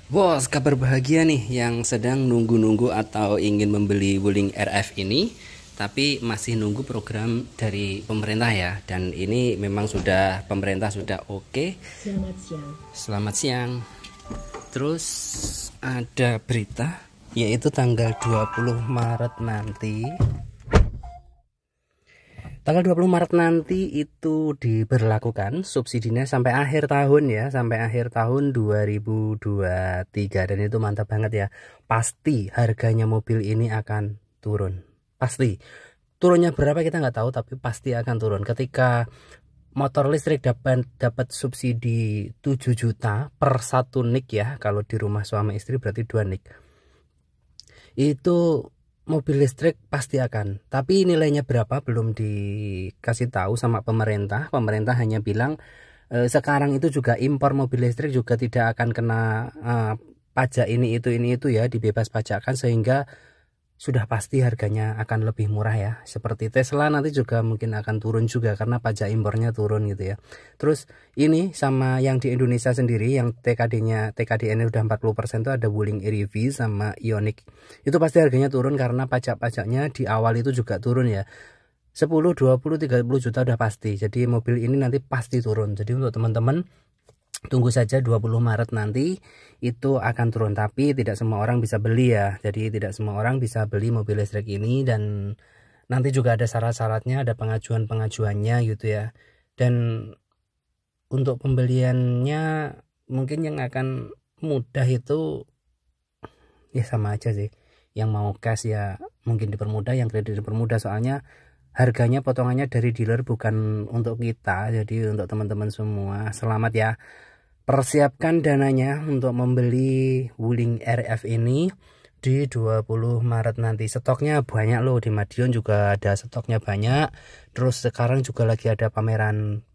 Bos, kabar bahagia nih yang sedang nunggu-nunggu atau ingin membeli Wuling RF ini, tapi masih nunggu program dari pemerintah ya. Dan ini memang sudah pemerintah sudah oke. Selamat siang. Selamat siang. Terus ada berita yaitu tanggal 20 Maret nanti. Tanggal 20 Maret nanti itu diberlakukan subsidinya sampai akhir tahun ya, sampai akhir tahun 2023, dan itu mantap banget ya. Pasti harganya mobil ini akan turun. Pasti. Turunnya berapa kita nggak tahu, tapi pasti akan turun. Ketika motor listrik dapat subsidi 7 juta per 1 nik ya, kalau di rumah suami istri berarti 2 nik. Itu mobil listrik pasti akan, tapi nilainya berapa belum dikasih tahu sama pemerintah. Pemerintah hanya bilang sekarang itu juga impor mobil listrik juga tidak akan kena pajak ini itu ya, dibebas pajakan, sehingga sudah pasti harganya akan lebih murah ya. Seperti Tesla nanti juga mungkin akan turun juga karena pajak impornya turun gitu ya. Terus ini sama yang di Indonesia sendiri yang TKDN udah 40% tuh ada Wuling EV sama Ioniq. Itu pasti harganya turun karena pajak-pajaknya di awal itu juga turun ya. 10, 20, 30 juta udah pasti. Jadi mobil ini nanti pasti turun. Jadi untuk teman-teman tunggu saja 20 Maret nanti itu akan turun, tapi tidak semua orang bisa beli ya. Jadi tidak semua orang bisa beli mobil listrik ini, dan nanti juga ada syarat-syaratnya, ada pengajuan-pengajuannya gitu ya. Dan untuk pembeliannya mungkin yang akan mudah itu ya sama aja sih. Yang mau cash ya mungkin dipermudah, yang kredit dipermudah, soalnya harganya potongannya dari dealer bukan untuk kita. Jadi untuk teman-teman semua selamat ya. Persiapkan dananya untuk membeli Wuling RF ini di 20 Maret nanti. Stoknya banyak loh, di Madiun juga ada stoknya banyak. Terus sekarang juga lagi ada pameran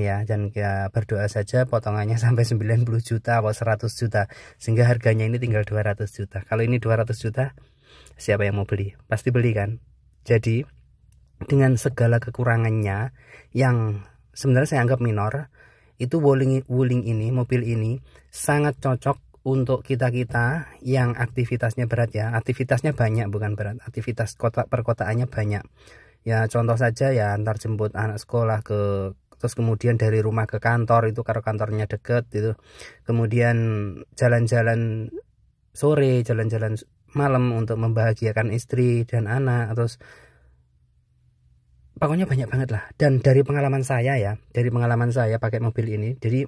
ya, dan ya berdoa saja potongannya sampai 90 juta atau 100 juta sehingga harganya ini tinggal 200 juta. Kalau ini 200 juta, siapa yang mau beli? Pasti beli kan? Jadi dengan segala kekurangannya yang sebenarnya saya anggap minor, itu Wuling ini, mobil ini sangat cocok untuk kita-kita yang aktivitasnya berat ya. Aktivitasnya banyak, bukan berat, aktivitas perkotaannya banyak ya. Contoh saja ya, antar jemput anak sekolah terus kemudian dari rumah ke kantor, itu kalau kantornya deket gitu. Kemudian jalan-jalan sore, jalan-jalan malam untuk membahagiakan istri dan anak. Terus pokoknya banyak banget lah. Dan dari pengalaman saya ya, dari pengalaman saya pakai mobil ini, jadi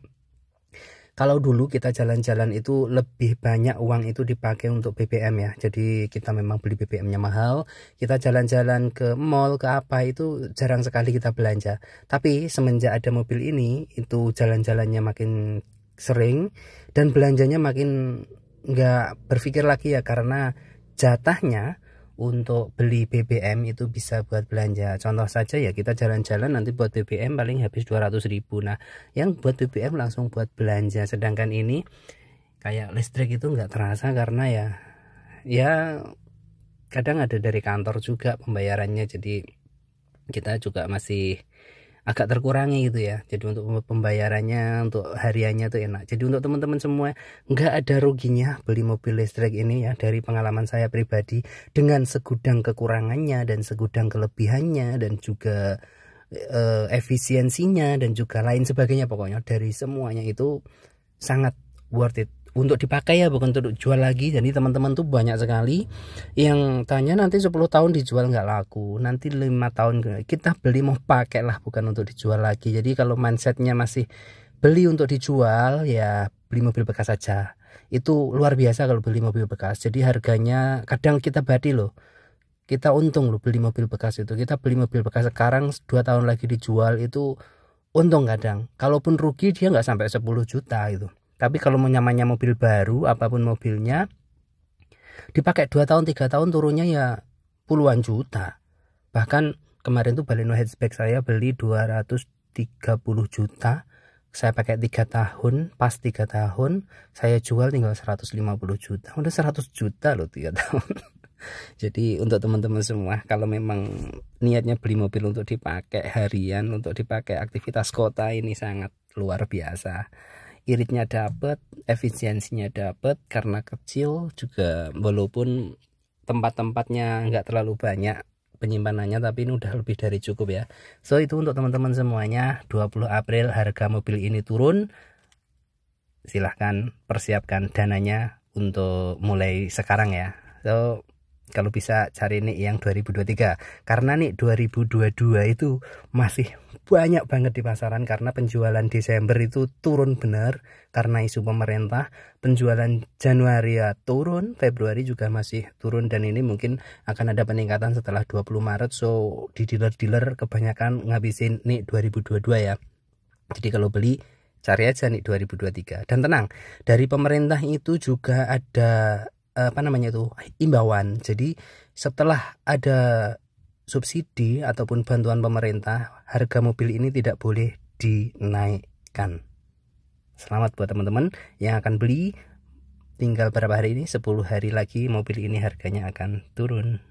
kalau dulu kita jalan-jalan itu lebih banyak uang itu dipakai untuk BBM ya. Jadi kita memang beli BBM-nya mahal, kita jalan-jalan ke mall, ke apa, itu jarang sekali kita belanja. Tapi semenjak ada mobil ini, itu jalan-jalannya makin sering dan belanjanya makin nggak berpikir lagi ya, karena jatahnya untuk beli BBM itu bisa buat belanja. Contoh saja ya, kita jalan-jalan nanti buat BBM paling habis 200.000. Nah, yang buat BBM langsung buat belanja. Sedangkan ini kayak listrik itu nggak terasa karena ya kadang ada dari kantor juga pembayarannya. Jadi kita juga masih agak terkurangi gitu ya. Jadi untuk pembayarannya, untuk hariannya tuh enak. Jadi untuk teman-teman semua nggak ada ruginya beli mobil listrik ini ya. Dari pengalaman saya pribadi, dengan segudang kekurangannya dan segudang kelebihannya, dan juga efisiensinya dan juga lain sebagainya, pokoknya dari semuanya itu sangat worth it untuk dipakai ya, bukan untuk jual lagi. Jadi teman-teman tuh banyak sekali yang tanya nanti 10 tahun dijual nggak laku, nanti 5 tahun kita beli mau pakai lah, bukan untuk dijual lagi. Jadi kalau mindsetnya masih beli untuk dijual, ya beli mobil bekas saja. Itu luar biasa kalau beli mobil bekas. Jadi harganya kadang kita badi loh, kita untung loh beli mobil bekas itu. Kita beli mobil bekas sekarang 2 tahun lagi dijual, itu untung kadang. Kalaupun rugi dia nggak sampai 10 juta itu. Tapi kalau namanya mobil baru, apapun mobilnya, dipakai 2 tahun 3 tahun turunnya ya puluhan juta. Bahkan kemarin tuh Baleno hatchback saya beli 230 juta. Saya pakai 3 tahun, pas 3 tahun saya jual tinggal 150 juta. Udah 100 juta loh 3 tahun. Jadi untuk teman-teman semua, kalau memang niatnya beli mobil untuk dipakai harian, untuk dipakai aktivitas kota, ini sangat luar biasa. iritnya dapat, efisiensinya dapat, karena kecil juga, walaupun tempat-tempatnya nggak terlalu banyak penyimpanannya, tapi ini udah lebih dari cukup ya. So itu untuk teman-teman semuanya, 20 April harga mobil ini turun. Silahkan persiapkan dananya untuk mulai sekarang ya. So kalau bisa cari nih yang 2023, karena nih 2022 itu masih banyak banget di pasaran, karena penjualan Desember itu turun bener karena isu pemerintah. Penjualan Januari ya turun, Februari juga masih turun, dan ini mungkin akan ada peningkatan setelah 20 Maret. So di dealer-dealer kebanyakan ngabisin nih 2022 ya. Jadi kalau beli cari aja nih 2023. Dan tenang, dari pemerintah itu juga ada imbauan. Jadi setelah ada subsidi ataupun bantuan pemerintah, harga mobil ini tidak boleh dinaikkan. Selamat buat teman-teman yang akan beli. Tinggal berapa hari ini? 10 hari lagi mobil ini harganya akan turun.